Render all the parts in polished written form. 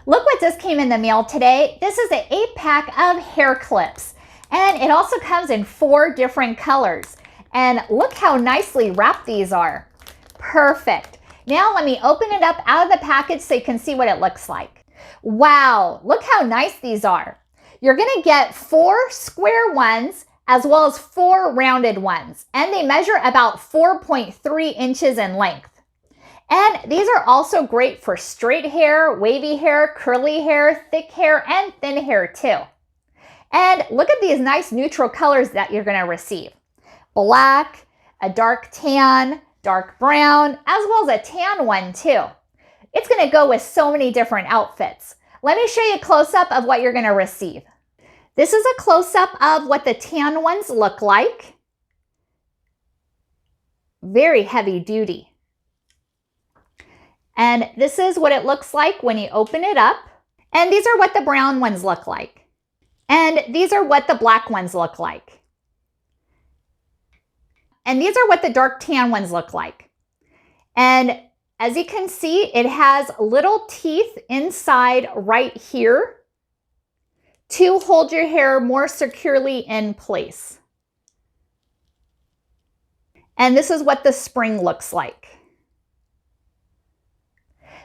Look what just came in the mail today. This is an 8-pack of hair clips, and it also comes in 4 different colors. And look how nicely wrapped these are. Perfect. Now let me open it up out of the package so you can see what it looks like. Wow, look how nice these are. You're gonna get 4 square ones as well as 4 rounded ones, and they measure about 4.3 inches in length. And these are also great for straight hair, wavy hair, curly hair, thick hair, and thin hair too. And look at these nice neutral colors that you're gonna receive. Black, a dark tan, dark brown, as well as a tan one too. It's gonna go with so many different outfits. Let me show you a close-up of what you're gonna receive. This is a close-up of what the tan ones look like. Very heavy duty. And this is what it looks like when you open it up. And these are what the brown ones look like. And these are what the black ones look like. And these are what the dark tan ones look like. And as you can see, it has little teeth inside right here to hold your hair more securely in place. And this is what the spring looks like.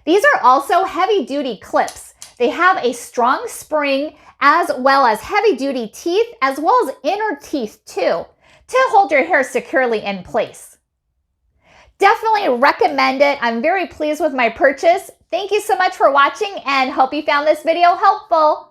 These are also heavy-duty clips. They have a strong spring as well as heavy-duty teeth as well as inner teeth too to hold your hair securely in place. Definitely recommend it. I'm very pleased with my purchase. Thank you so much for watching and hope you found this video helpful.